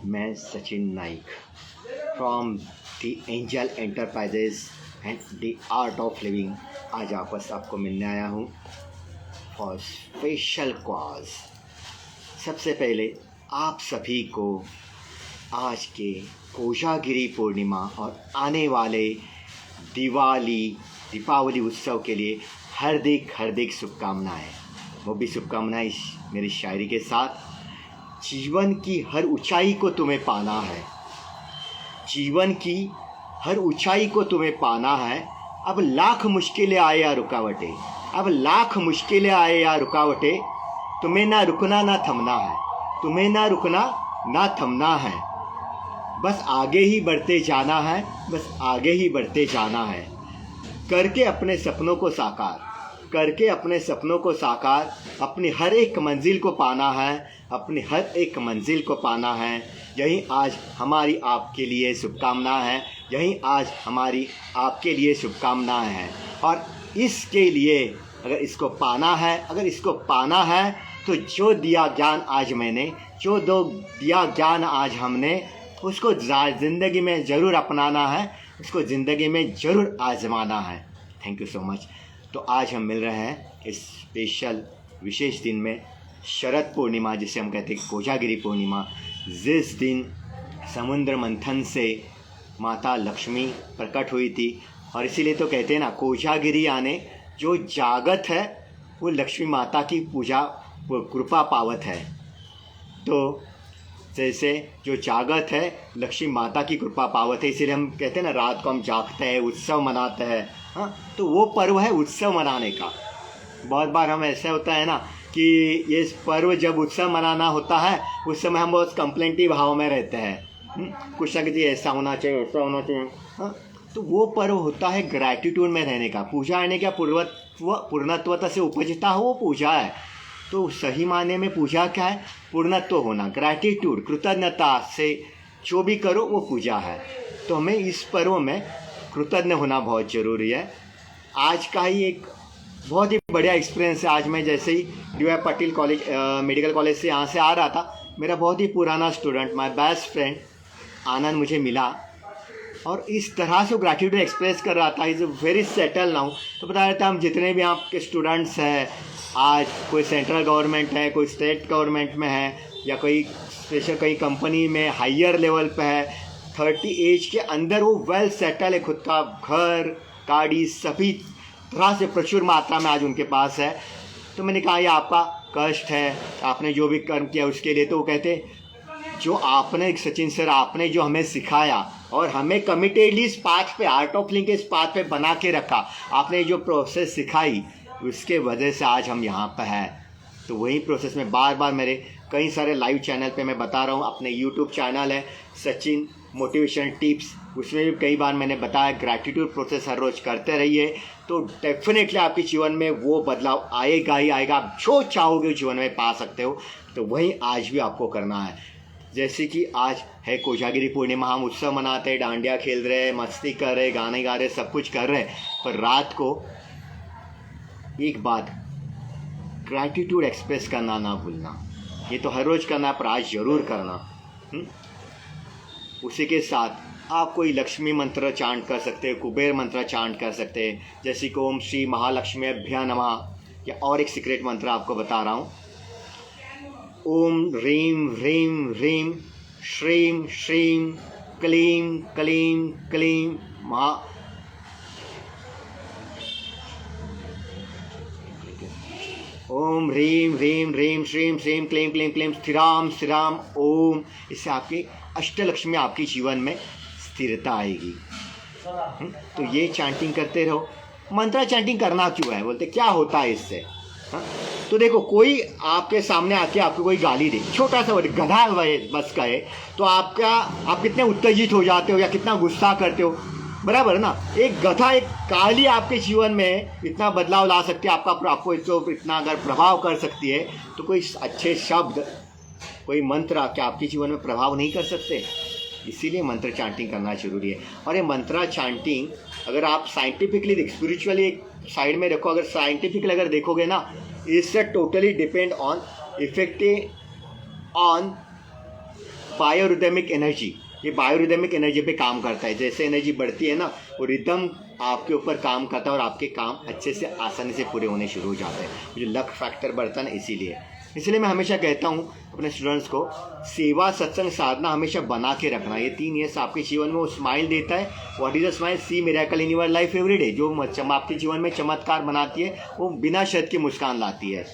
मैं Sachin Naik from the angel enterprises and the art of living आज वापस आपको मिलने आया हूँ फॉर स्पेशल कॉज। सबसे पहले आप सभी को आज के कोजागिरी पूर्णिमा और आने वाले दीपावली उत्सव के लिए हार्दिक शुभकामनाएँ। वो भी शुभकामनाएँ मेरी शायरी के साथ। जीवन की हर ऊंचाई को तुम्हें पाना है, जीवन की हर ऊंचाई को तुम्हें पाना है। अब लाख मुश्किलें आए या रुकावटें, अब लाख मुश्किलें आए या रुकावटें, तुम्हें ना रुकना ना थमना है, तुम्हें ना रुकना ना थमना है। बस आगे ही बढ़ते जाना है, बस आगे ही बढ़ते जाना है। करके अपने सपनों को साकार, करके अपने सपनों को साकार, अपनी हर एक मंजिल को पाना है, अपनी हर एक मंजिल को पाना है। यही आज हमारी आपके लिए शुभकामनाएं हैं, यही आज हमारी आपके लिए शुभकामनाएं हैं। और इसके लिए अगर इसको पाना है, अगर इसको पाना है तो जो दिया ज्ञान आज मैंने, जो दिया ज्ञान आज हमने, उसको ज़िंदगी में ज़रूर अपनाना है, उसको ज़िंदगी में ज़रूर आजमाना है। Thank you so much. तो आज हम मिल रहे हैं इस स्पेशल विशेष दिन में, शरद पूर्णिमा जिसे हम कहते हैं कोजागिरी पूर्णिमा, जिस दिन समुद्र मंथन से माता लक्ष्मी प्रकट हुई थी। और इसीलिए तो कहते हैं ना, कोजागिरी आने जो जागत है वो लक्ष्मी माता की पूजा वो कृपा पावत है। तो जैसे जो जागत है लक्ष्मी माता की कृपा पावत है, इसीलिए हम कहते हैं ना रात को हम जागते हैं, उत्सव मनाते हैं। हाँ, तो वो पर्व है उत्सव मनाने का। बहुत बार हम ऐसा होता है ना कि ये पर्व जब उत्सव मनाना होता है उस समय हम बहुत कंप्लेंटिव भाव में रहते हैं, कुछ ना कुछ ऐसा होना चाहिए, ऐसा होना चाहिए। हाँ, तो वो पर्व होता है ग्रैटिट्यूड में रहने का। पूजा आने का पूर्णत्वता से उपजता हो वो पूजा है। तो सही मायने में पूजा क्या है? पूर्णत्व होना, ग्रैटिट्यूड, कृतज्ञता से जो भी करो वो पूजा है। तो हमें इस पर्व में कृतज्ञ होना बहुत ज़रूरी है। आज का ही एक बहुत ही बढ़िया एक्सपीरियंस है। आज मैं जैसे ही D Y. Patil college medical college से यहाँ से आ रहा था, मेरा बहुत ही पुराना स्टूडेंट, माय बेस्ट फ्रेंड आनंद मुझे मिला और इस तरह से ग्रैटिट्यूड एक्सप्रेस कर रहा था। Is very settle now. तो बता रहा था हम जितने भी आपके स्टूडेंट्स हैं, आज कोई सेंट्रल गवर्नमेंट है, कोई स्टेट गवर्नमेंट में है, या कोई स्पेशल कहीं कंपनी में हायर लेवल पे है, 30 एज के अंदर वो वेल सेटल है, खुद का घर, गाड़ी, सभी तरह से प्रचुर मात्रा में आज उनके पास है। तो मैंने कहा ये आपका कष्ट है, आपने जो भी कर्म किया उसके लिए। तो वो कहते जो आपने सचिन सर आपने जो हमें सिखाया और हमें कमिटेडली इस पाथ पे, आर्ट ऑफ लिविंग के इस पाथ पे बना के रखा, आपने जो प्रोसेस सिखाई उसके वजह से आज हम यहाँ पर हैं। तो वही प्रोसेस में बार बार मेरे कई सारे लाइव चैनल पे मैं बता रहा हूँ। अपने यूट्यूब चैनल है सचिन मोटिवेशन टिप्स, उसमें भी कई बार मैंने बताया ग्रैटिट्यूड प्रोसेस हर रोज़ करते रहिए तो डेफिनेटली आपके जीवन में वो बदलाव आएगा ही आएगा। आप जो चाहोगे जीवन में पा सकते हो। तो वही आज भी आपको करना है। जैसे कि आज है कोजागिरी पूर्णिमा, हम उत्सव मनाते हैं, डांडिया खेल रहे हैं, मस्ती कर रहे हैं, गाने गा रहे हैं, सब कुछ कर रहे हैं, पर रात को एक बात, ग्रैटिट्यूड एक्सप्रेस करना ना भूलना। ये तो हर रोज़ करना है पर आज ज़रूर करना। उसी के साथ आप कोई लक्ष्मी मंत्र चांट कर सकते हैं, कुबेर मंत्र चांट कर सकते हैं, जैसे कि ओम श्री महालक्ष्मी अभ्या नमः, या और एक सीक्रेट मंत्र आपको बता रहा हूँ। ओम ह्रीं ह्रीं ह्रीं श्रीं श्रीं क्लीं क्लीं क्लीं महा। ओम ह्रीं ह्रीं ह्रीं श्रीं श्रीं क्लीं क्लीं क्लीं स्थिराम स्थिराम ओम। इससे आपकी अष्टलक्ष्मी आपके जीवन में स्थिरता आएगी। तो ये चैंटिंग करते रहो। मंत्र चैंटिंग करना क्यों है? बोलते क्या होता है इससे? तो देखो, कोई आपके सामने आके आपको कोई गाली दे, छोटा सा गधा बस का है, तो आप कितने उत्तेजित हो जाते हो या कितना गुस्सा करते हो, बराबर ना? एक गधा, एक काली आपके जीवन में इतना बदलाव ला सकती है, आपको इतना अगर प्रभाव कर सकती है, तो कोई अच्छे शब्द, कोई मंत्र आपके जीवन में प्रभाव नहीं कर सकते। इसीलिए मंत्र चैंटिंग करना जरूरी है। और ये मंत्र चैंटिंग अगर आप साइंटिफिकली, स्पिरिचुअली एक साइड में रखो, अगर साइंटिफिकली अगर देखोगे ना, इससे totally depend on effective on बायोरिदमिक energy, ये बायोरिदमिक एनर्जी पे काम करता है। जैसे एनर्जी बढ़ती है ना, वो रिदम आपके ऊपर काम करता है और आपके काम अच्छे से आसानी से पूरे होने शुरू हो जाते हैं। जो लक फैक्टर बढ़ता है ना, इसीलिए मैं हमेशा कहता हूँ अपने स्टूडेंट्स को, सेवा सत्संग साधना हमेशा बना के रखना। ये 3 ईयर्स आपके जीवन में वो स्माइल देता है। What is a smile? See miracle in your life every day. जो आपके जीवन में चमत्कार बनाती है वो बिना शर्त की मुस्कान लाती है।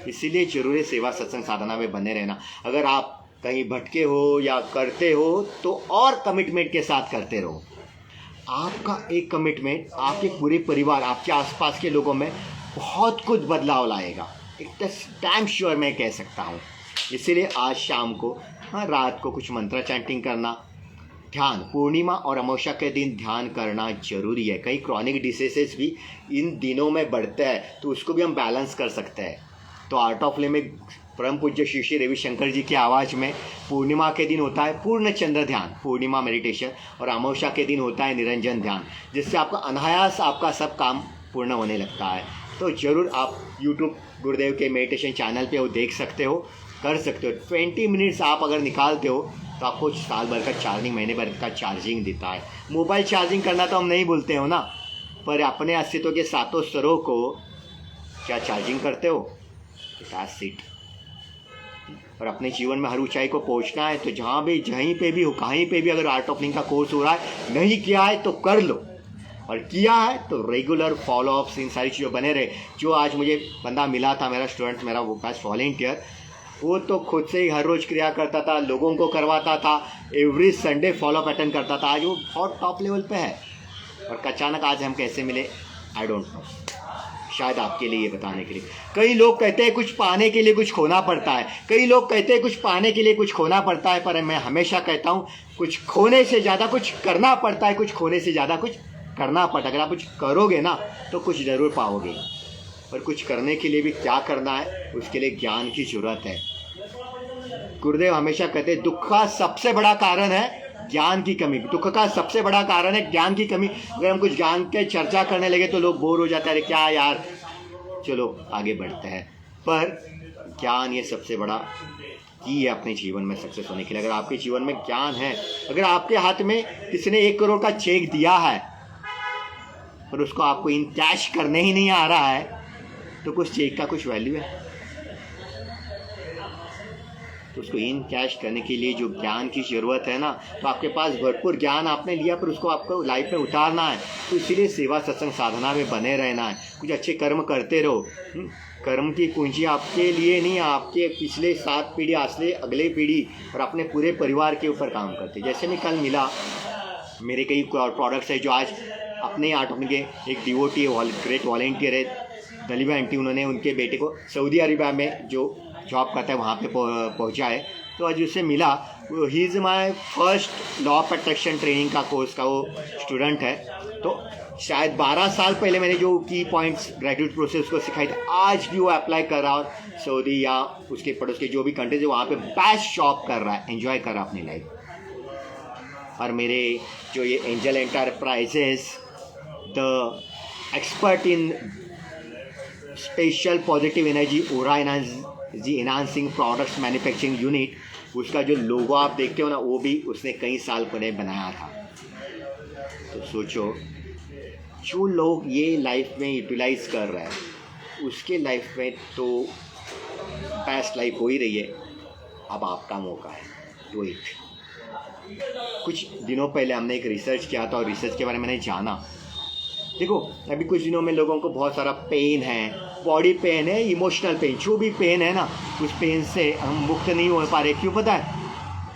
इसीलिए जरूरी सेवा सत्संग साधना में बने रहना। अगर आप कहीं भटके हो या करते हो तो और कमिटमेंट के साथ करते रहो। आपका एक कमिटमेंट आपके पूरे परिवार, आपके आसपास के लोगों में बहुत कुछ बदलाव लाएगा, एक डैम श्योर मैं कह सकता हूँ। इसीलिए आज शाम को, रात को कुछ मंत्र चैंटिंग करना, ध्यान, पूर्णिमा और अमावस्या के दिन ध्यान करना जरूरी है। कई क्रॉनिक डिसीजेस भी इन दिनों में बढ़ते हैं, तो उसको भी हम बैलेंस कर सकते हैं। तो आर्ट ऑफ लिविंग परम पूज्य श्री श्री रविशंकर जी की आवाज़ में पूर्णिमा के दिन होता है पूर्ण चंद्र ध्यान, पूर्णिमा मेडिटेशन, और अमावस्या के दिन होता है निरंजन ध्यान, जिससे आपका अनायास आपका सब काम पूर्ण होने लगता है। तो ज़रूर आप यूट्यूब गुरुदेव के मेडिटेशन चैनल पे वो देख सकते हो, कर सकते हो। 20 मिनट्स आप अगर निकालते हो तो आपको साल भर का चार्जिंग, महीने भर का चार्जिंग देता है। मोबाइल चार्जिंग करना तो हम नहीं बोलते हो ना, पर अपने अस्तित्व के सातों स्तरों को क्या चार्जिंग करते हो? That's it. और अपने जीवन में हर ऊंचाई को पहुंचना है तो जहीं पे भी हो, कहीं पे भी अगर आर्ट ऑफ लिविंग का कोर्स हो रहा है, नहीं किया है तो कर लो, और किया है तो रेगुलर फॉलोअप्स इन सारी चीज़ों बने रहे। जो आज मुझे बंदा मिला था, मेरा स्टूडेंट, मेरा वो बेस्ट वॉलेंटियर, वो तो खुद से ही हर रोज़ क्रिया करता था, लोगों को करवाता था, एवरी संडे फॉलोअप अटेंड करता था। आज वो बहुत टॉप लेवल पे है। और अचानक आज हम कैसे मिले, आई डोंट नो। शायद आपके लिए ये बताने के लिए। कई लोग कहते हैं कुछ पाने के लिए कुछ खोना पड़ता है, कई लोग कहते हैं कुछ पाने के लिए कुछ खोना पड़ता है, पर मैं हमेशा कहता हूँ कुछ खोने से ज़्यादा कुछ करना पड़ता है, कुछ खोने से ज़्यादा कुछ करना पड़ता है। अगर आप कुछ करोगे ना तो कुछ ज़रूर पाओगे, पर कुछ करने के लिए भी क्या करना है, उसके लिए ज्ञान की ज़रूरत है। गुरुदेव हमेशा कहते हैं दुख का सबसे बड़ा कारण है ज्ञान की कमी। दुख का सबसे बड़ा कारण है ज्ञान की कमी। अगर हम कुछ ज्ञान के चर्चा करने लगे तो लोग बोर हो जाते हैं, अरे क्या यार, चलो आगे बढ़ते हैं। पर ज्ञान ये सबसे बड़ा की है अपने जीवन में सक्सेस होने के लिए। अगर आपके जीवन में ज्ञान है, अगर आपके हाथ में किसी ने 1 करोड़ का चेक दिया है पर उसको आपको इन कैश करने ही नहीं आ रहा है, तो कुछ चेक का कुछ वैल्यू है? तो उसको इन कैश करने के लिए जो ज्ञान की ज़रूरत है ना, तो आपके पास भरपूर ज्ञान आपने लिया, पर उसको आपको लाइफ में उतारना है। तो इसीलिए सेवा सत्संग साधना में बने रहना है, कुछ अच्छे कर्म करते रहो। कर्म की पूंजी आपके लिए नहीं, आपके पिछले 7 पीढ़ी, असले अगले पीढ़ी और अपने पूरे परिवार के ऊपर काम करते। जैसे मैं कल मिला, मेरे कई प्रोडक्ट्स है जो आज अपने आर्ट ऑफ के एक डिवोटी है, ग्रेट वॉलेंटियर है दलीबा आंटी, उन्होंने उनके बेटे को सऊदी अरेबिया में जो जॉब करता है वहाँ पे पहुँचा है। तो आज उससे मिला, he is my first law of attraction training का कोर्स का वो स्टूडेंट है। तो शायद 12 साल पहले मैंने जो की पॉइंट्स ग्रेजुएट प्रोसेस को सिखाई थी, आज भी वो अप्लाई कर रहा और सऊदी या उसके पड़ोस के जो भी कंट्रीज है वहाँ पे बेस्ट जॉब कर रहा है, एंजॉय कर रहा है अपनी लाइफ। और मेरे जो ये angel enterprises, the expert in special positive energy aura enhancing products manufacturing unit, उसका जो लोगो आप देखते हो ना, वो भी उसने कई साल पहले बनाया था। तो सोचो, जो लोग ये लाइफ में यूटिलाइज कर रहे हैं उसके लाइफ में तो बेस्ट लाइफ हो ही रही है। अब आपका मौका है, डू इट। कुछ दिनों पहले हमने एक रिसर्च किया था और रिसर्च के बारे में मैंने जाना। देखो, अभी कुछ दिनों में लोगों को बहुत सारा पेन है, बॉडी पेन है, इमोशनल पेन, जो भी पेन है ना, उस पेन से हम मुक्त नहीं हो पा रहे। क्यों पता है?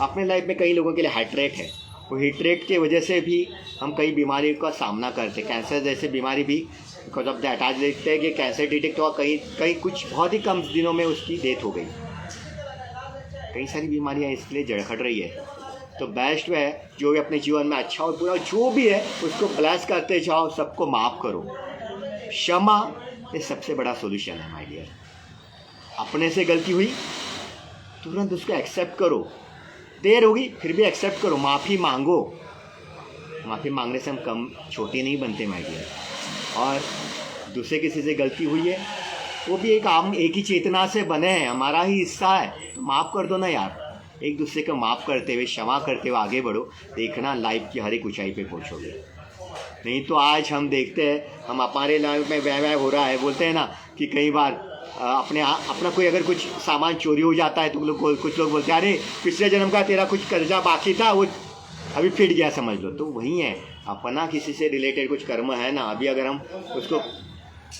अपने लाइफ में कई लोगों के लिए हार्ट रेट है, वो हार्ट रेट की वजह से भी हम कई बीमारियों का सामना करते हैं। कैंसर जैसे बीमारी भी बिकॉज ऑफ दैट। आज देखते हैं कि कैंसर डिटेक्ट हुआ, कहीं कुछ बहुत ही कम दिनों में उसकी डेथ हो गई। कई सारी बीमारियाँ इसके लिए जड़खड़ रही है। तो बेस्ट है जो भी अपने जीवन में अच्छा और बुरा जो भी है उसको ब्लेस करते जाओ, सबको माफ़ करो। क्षमा ये सबसे बड़ा सॉल्यूशन है माय डियर। अपने से गलती हुई तुरंत उसको एक्सेप्ट करो, देर होगी फिर भी एक्सेप्ट करो, माफ़ी मांगो। माफ़ी मांगने से हम कम छोटे नहीं बनते माय डियर। और दूसरे किसी से गलती हुई है, वो भी एक ही चेतना से बने हैं, हमारा ही हिस्सा है, तो माफ़ कर दो ना यार। एक दूसरे को माफ़ करते हुए, क्षमा करते हुए आगे बढ़ो, देखना लाइफ की हर एक ऊंचाई पे पहुंचोगे। नहीं तो आज हम देखते हैं, हम हमारे लाइफ में वह हो रहा है, बोलते हैं ना कि कई बार अपना कोई अगर कुछ सामान चोरी हो जाता है तो कुछ लोग बोलते हैं अरे पिछले जन्म का तेरा कुछ कर्जा बाकी था, वो अभी फिट गया समझ लो। तो वही है, अपना किसी से रिलेटेड कुछ कर्म है ना, अभी अगर हम उसको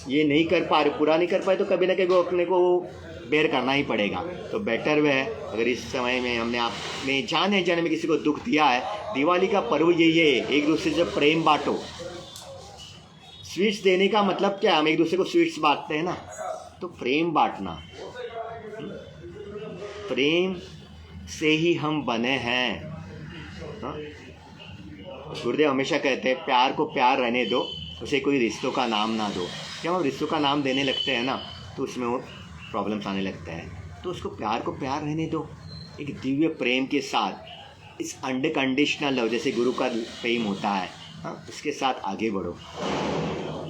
ये नहीं कर पा रहे, पूरा नहीं कर पाए, तो कभी ना कभी अपने को बेयर करना ही पड़ेगा। तो बेटर वे है, अगर इस समय में हमने आपने जाने जाने में किसी को दुख दिया है, दिवाली का पर्व यही है, एक दूसरे से प्रेम बांटो। स्वीट्स देने का मतलब क्या है, हम एक दूसरे को स्वीट्स बांटते हैं ना, तो प्रेम बांटना, प्रेम से ही हम बने हैं। गुरुदेव हमेशा कहते हैं प्यार को प्यार रहने दो, उसे कोई रिश्तों का नाम ना दो। जब हम रिश्तों का नाम देने लगते हैं ना, तो उसमें वो प्रॉब्लम्स आने लगते हैं। तो उसको प्यार को प्यार रहने दो, एक दिव्य प्रेम के साथ, इस अनकंडीशनल लव जैसे गुरु का प्रेम होता है, उसके साथ आगे बढ़ो।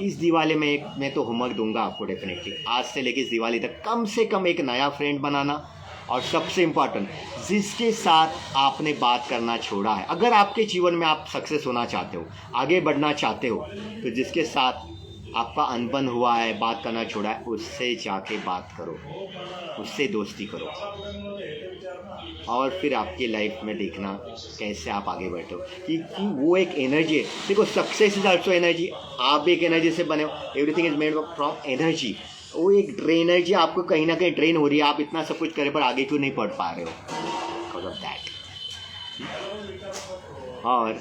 इस दिवाली में मैं तो होमवर्क दूंगा आपको डेफिनेटली, आज से लेकर इस दिवाली तक कम से कम एक नया फ्रेंड बनाना, और सबसे इम्पॉर्टेंट जिसके साथ आपने बात करना छोड़ा है। अगर आपके जीवन में आप सक्सेस होना चाहते हो, आगे बढ़ना चाहते हो, तो जिसके साथ आपका अनबन हुआ है, बात करना छोड़ा है, उससे जाके बात करो, उससे दोस्ती करो, और फिर आपकी लाइफ में देखना कैसे आप आगे बढ़ते हो। कि वो एक एनर्जी है। देखो, सक्सेस इज ऑल्सो एनर्जी, आप भी एक एनर्जी से बने हो, everything is made from energy. वो एक एनर्जी आपको कहीं ना कहीं ड्रेन हो रही है, आप इतना सब कुछ करें पर आगे क्यों नहीं बढ़ पा रहे हो, बिकॉज ऑफ दैट। और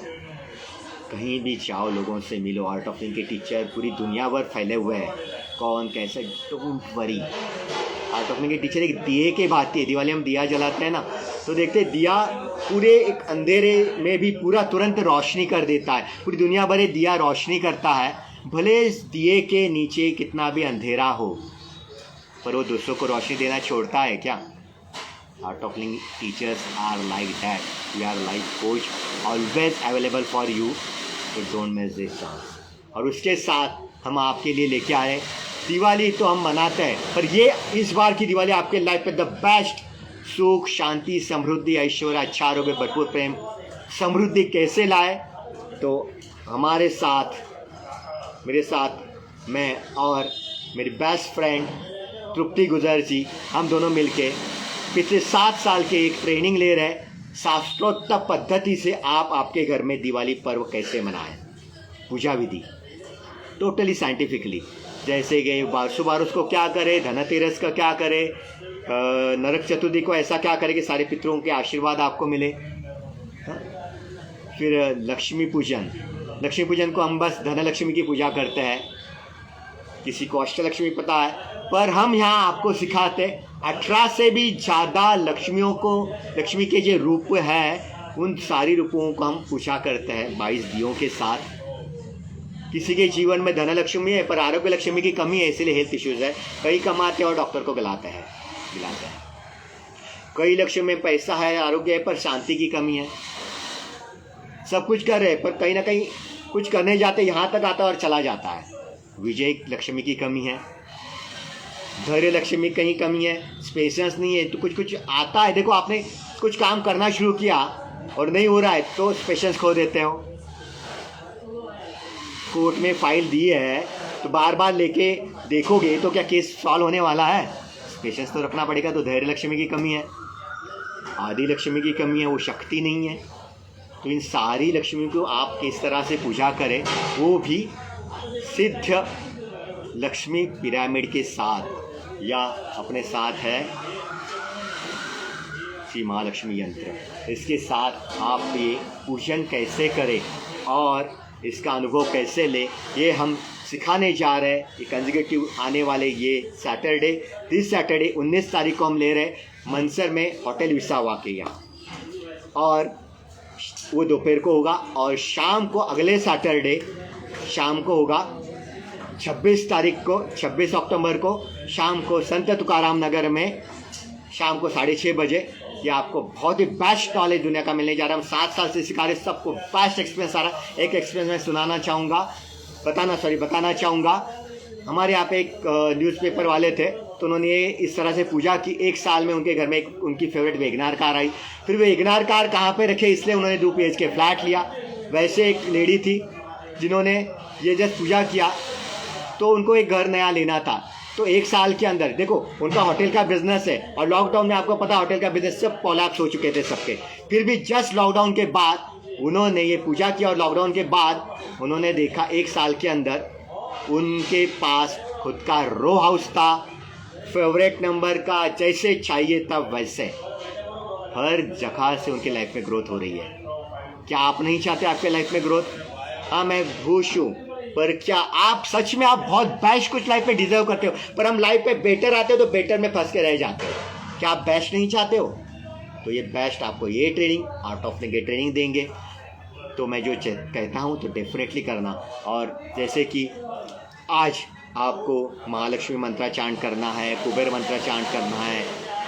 कहीं भी जाओ, लोगों से मिलो, आर्ट ऑफ लिविंग के टीचर पूरी दुनिया भर फैले हुए हैं, कौन कैसे, don't worry. Art of living के टीचर एक दिए के भांति है। दिवाली हम दिया जलाते हैं ना, तो देखते हैं दिया पूरे एक अंधेरे में भी पूरा तुरंत रोशनी कर देता है। पूरी दुनिया भर दिया रोशनी करता है, भले इस दिए के नीचे कितना भी अंधेरा हो, पर वो दूसरों को रोशनी देना छोड़ता है क्या? Art of Living teachers are like that, we are life coach, always available for you, तो डोंट मिस दिस चांस। और उसके साथ हम आपके लिए लेके आए, दिवाली तो हम मनाते हैं, पर ये इस बार की दिवाली आपके लाइफ में द बेस्ट सुख, शांति, समृद्धि, ऐश्वर्य, अच्छा आरोग्य, भरपूर प्रेम, समृद्धि कैसे लाए? तो हमारे साथ, मेरे साथ मैं और मेरी बेस्ट फ्रेंड तृप्ति गुजर जी, हम दोनों मिलके पिछले 7 साल के एक ट्रेनिंग ले रहे हैं, शास्त्रोक्त पद्धति से आप आपके घर में दिवाली पर्व कैसे मनाएं, पूजा विधि टोटली साइंटिफिकली। जैसे कि बारसों बारस को क्या करें, धनतेरस का क्या करें, नरक चतुर्थी को ऐसा क्या करें कि सारे पितरों के आशीर्वाद आपको मिले। फिर लक्ष्मी पूजन को हम बस धनलक्ष्मी की पूजा करते हैं, किसी को अष्टलक्ष्मी पता है, पर हम यहाँ आपको सिखाते 18 से भी ज़्यादा लक्ष्मियों को, लक्ष्मी के जो रूप है उन सारी रूपों को हम पूजा करते हैं 22 दियों के साथ। किसी के जीवन में धनलक्ष्मी है पर आरोग्य लक्ष्मी की कमी है, इसलिए हेल्थ इश्यूज है, कई कमाते हैं और डॉक्टर को दिलाते हैं। कई लक्ष्मी में पैसा है, आरोग्य है, पर शांति की कमी है। सब कुछ कर रहे पर कहीं ना कहीं कुछ करने जाते यहाँ तक आता और चला जाता है। विजय लक्ष्मी की कमी है, धैर्य लक्ष्मी की कहीं कमी है, स्पेशंस नहीं है, तो कुछ आता है। देखो, आपने कुछ काम करना शुरू किया और नहीं हो रहा है तो स्पेशंस खो देते हो। कोर्ट में फाइल दी है तो बार बार लेके देखोगे तो क्या केस सॉल्व होने वाला है? पेशेंस तो रखना पड़ेगा। तो धैर्य लक्ष्मी की कमी है, आदि लक्ष्मी की कमी है, वो शक्ति नहीं है। तो इन सारी लक्ष्मी को आप किस तरह से पूजा करें, वो भी सिद्ध लक्ष्मी पिरामिड के साथ या अपने साथ है श्री महालक्ष्मी यंत्र, इसके साथ आप ये पूजन कैसे करें और इसका अनुभव कैसे ले, ये हम सिखाने जा रहे हैं। ये कंसेक्यूटिव आने वाले ये सैटरडे, दिस सैटरडे 19 तारीख को हम ले रहे हैं मनसर में होटल विसावा के यहाँ, और वो दोपहर को होगा। और शाम को अगले सैटरडे शाम को होगा 26 तारीख को, 26 अक्टूबर को शाम को संत तुकाराम नगर में शाम को 6:30 बजे। ये आपको बहुत ही बेस्ट नॉलेज दुनिया का मिलने जा रहा है। हम 7 साल से सिखा रहे, सबको बेस्ट एक्सपीरियंस आ रहा है। एक एक्सपीरियंस मैं बताना चाहूँगा। हमारे यहाँ पे एक न्यूज़पेपर वाले थे, तो उन्होंने इस तरह से पूजा की। एक साल में उनके घर में उनकी फेवरेट वेगनार कार आई। फिर वेगनार कार कहाँ पे रखे, इसलिए उन्होंने 2 BHK फ्लैट लिया। वैसे एक लेडी थी जिन्होंने ये जब पूजा किया तो उनको एक घर नया लेना था। तो 1 साल के अंदर देखो, उनका होटल का बिजनेस है और लॉकडाउन में आपको पता होटल का बिजनेस सब कोलैप्स हो चुके थे सबके। फिर भी जस्ट लॉकडाउन के बाद उन्होंने ये पूजा किया और लॉकडाउन के बाद उन्होंने देखा 1 साल के अंदर उनके पास खुद का रो हाउस था, फेवरेट नंबर का, जैसे चाहिए तब वैसे। हर जगह से उनकी लाइफ में ग्रोथ हो रही है। क्या आप नहीं चाहते आपके लाइफ में ग्रोथ? हाँ, मैं खुश हूँ, पर क्या आप सच में आप बहुत बेस्ट कुछ लाइफ में डिजर्व करते हो? पर हम लाइफ में बेटर आते हो तो बेटर में फंस के रह जाते हो। क्या आप बेस्ट नहीं चाहते हो? तो ये बेस्ट आपको ये training art of living training देंगे। तो मैं जो कहता हूँ तो डेफिनेटली करना। और जैसे कि आज आपको महालक्ष्मी मंत्रा चांट करना है, कुबेर मंत्रा चांट करना है,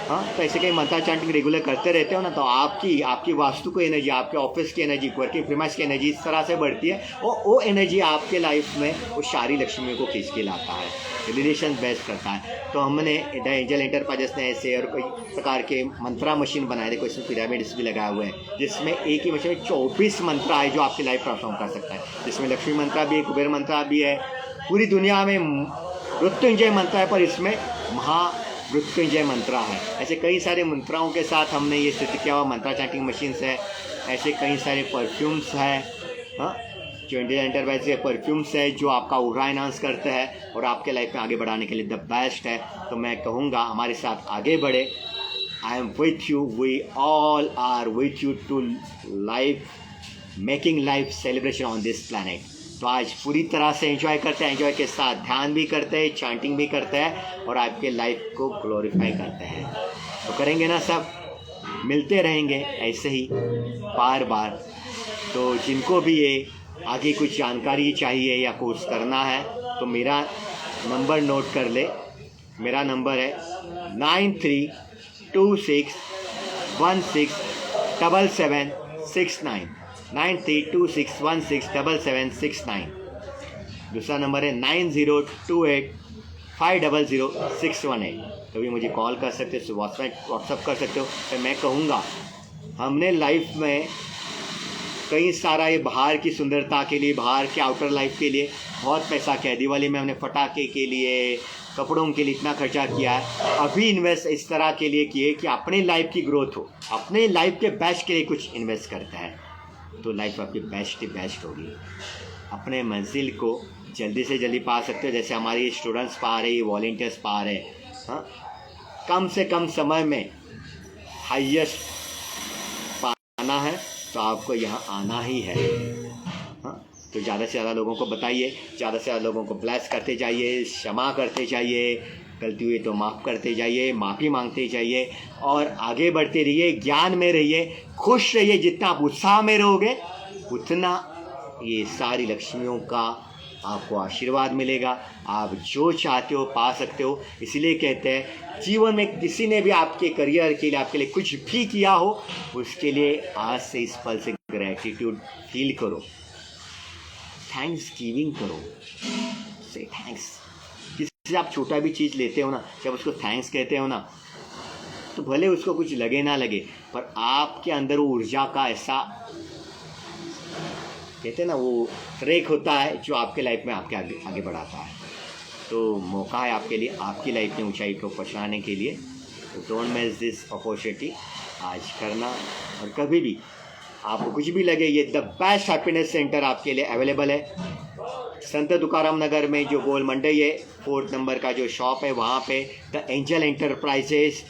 हाँ, तो ऐसे कई मंत्रा चांटिंग रेगुलर करते रहते हो ना, तो आपकी वास्तु को एनर्जी, आपके ऑफिस की एनर्जी, वर्किंग प्रीमाइस की एनर्जी इस तरह से बढ़ती है और वो एनर्जी आपके लाइफ में वो सारी लक्ष्मी को खींच के लाता है, रिलेशन बेस्ट करता है। तो हमने द एंजल एंटरप्राइजेस ने ऐसे और कई प्रकार के मंत्रा मशीन बनाए। देखो इसमें पिरामिड्स भी लगाए हुए हैं, जिसमें एक ही मशीन में 24 मंत्रा है जो आपकी लाइफ ट्रांसफॉर्म कर सकता है। जिसमें लक्ष्मी मंत्रा भी है, कुबेर मंत्रा भी है, पूरी दुनिया में मृत्युंजय मंत्र है, पर इसमें मृत्युंजय मंत्रा है। ऐसे कई सारे मंत्राओं के साथ हमने ये सिद्ध किया हुआ मंत्रा चैंटिंग मशीन्स है। ऐसे कई सारे परफ्यूम्स हैं, हाँ, जो इंडियन एंटरप्राइज के परफ्यूम्स है जो आपका उर्रा एनहांस करते हैं और आपके लाइफ में आगे बढ़ाने के लिए द बेस्ट है। तो मैं कहूँगा हमारे साथ आगे बढ़े। I am with you, we all are with you to life, making life celebration on this planet. तो आज पूरी तरह से एंजॉय करते हैं, एंजॉय के साथ ध्यान भी करते हैं, चैंटिंग भी करते हैं और आपके लाइफ को ग्लोरीफाई करते हैं। तो करेंगे ना सब, मिलते रहेंगे ऐसे ही बार बार। तो जिनको भी ये आगे कुछ जानकारी चाहिए या कोर्स करना है तो मेरा नंबर नोट कर ले। मेरा नंबर है 9326167769, 9326167769। दूसरा नंबर है 9028500618। कभी मुझे कॉल कर सकते हो, व्हाट्सअप कर सकते हो। तो मैं कहूँगा हमने लाइफ में कई सारा ये बाहर की सुंदरता के लिए, बाहर के आउटर लाइफ के लिए बहुत पैसा किया है। दिवाली में हमने पटाखे के लिए, कपड़ों के लिए इतना खर्चा किया है। अभी इन्वेस्ट इस तरह के लिए किए कि अपने लाइफ की ग्रोथ हो, अपने लाइफ के बेस्ट के लिए कुछ इन्वेस्ट करता है तो लाइफ आपकी बेस्ट ही बेस्ट होगी। अपने मंजिल को जल्दी से जल्दी पा सकते हो, जैसे हमारे स्टूडेंट्स पा रहे, वॉलंटियर्स पा रहे। हाँ, कम से कम समय में हाईएस्ट पाना है तो आपको यहाँ आना ही है। हाँ, तो ज़्यादा से ज़्यादा लोगों को बताइए, ज़्यादा से ज़्यादा लोगों को ब्लेस करते जाइए, क्षमा करते जाइए, गलती हुई तो माफ़ करते जाइए, माफ़ी मांगते जाइए और आगे बढ़ते रहिए, ज्ञान में रहिए, खुश रहिए। जितना आप उत्साह में रहोगे उतना ये सारी लक्ष्मियों का आपको आशीर्वाद मिलेगा। आप जो चाहते हो पा सकते हो। इसलिए कहते हैं जीवन में किसी ने भी आपके करियर के लिए, आपके लिए कुछ भी किया हो, उसके लिए आज से इस पल से ग्रैटिट्यूड फील करो, थैंक्स गिविंग करो, से थैंक्स। किसी से आप छोटा भी चीज़ लेते हो ना, जब उसको थैंक्स कहते हो ना, तो भले उसको कुछ लगे ना लगे, पर आपके अंदर वो ऊर्जा का ऐसा कहते हैं ना, वो ट्रैक होता है जो आपके लाइफ में आपके आगे बढ़ाता है। तो मौका है आपके लिए, आपकी लाइफ में ऊंचाई को पहुंचाने के लिए। तो डोंट मिस दिस अपॉर्चुनिटी, आज करना। और कभी भी आपको कुछ भी लगे, ये द बेस्ट हैप्पीनेस सेंटर आपके लिए अवेलेबल है। संत तुकाराम नगर में जो गोल मंडई है, 4th नंबर का जो शॉप है, वहाँ पे the angel enterprises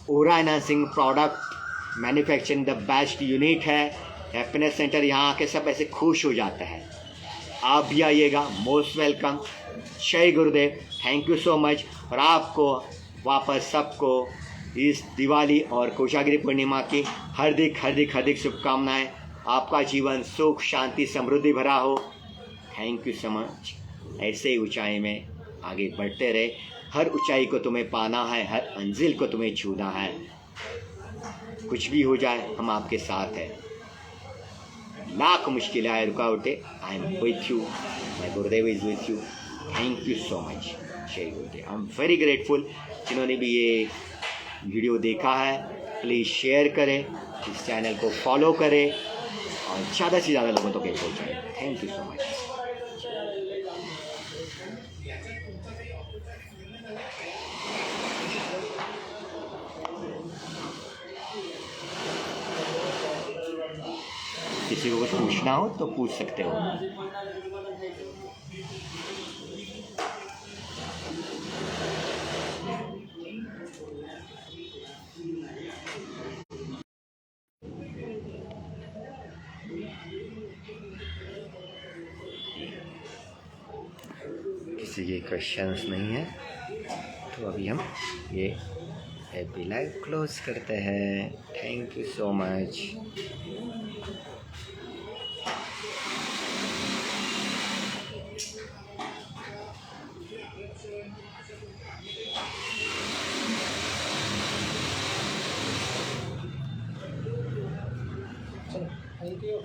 aura enhancing product manufacturing the best unit है। हैप्पीनेस सेंटर, यहाँ आके सब ऐसे खुश हो जाता है। आप भी आइएगा, मोस्ट वेलकम। जय गुरुदेव, थैंक यू सो मच। और आपको वापस सबको इस दिवाली और कोजागिरी पूर्णिमा की हार्दिक हार्दिक हार्दिक शुभकामनाएं। आपका जीवन सुख शांति समृद्धि भरा हो। Thank you so much. ऐसे ही ऊंचाई में आगे बढ़ते रहे। हर ऊंचाई को तुम्हें पाना है, हर मंजिल को तुम्हें छूना है। कुछ भी हो जाए हम आपके साथ हैं। लाख मुश्किलें आए, रुकावटें, I am with you, my Gurudev is with you. Thank you so much. जय Gurudev. I am very grateful जिन्होंने भी ये वीडियो देखा है। प्लीज़ शेयर करें, इस चैनल को फॉलो करें और ज़्यादा से ज़्यादा लोगों तक पहुँचाएं। Thank you so much. किसी को कुछ पूछना हो तो पूछ सकते हो। किसी के क्वेश्चंस नहीं है तो अभी हम ये हैप्पी लाइव क्लोज करते हैं। Thank you so much. Thank you.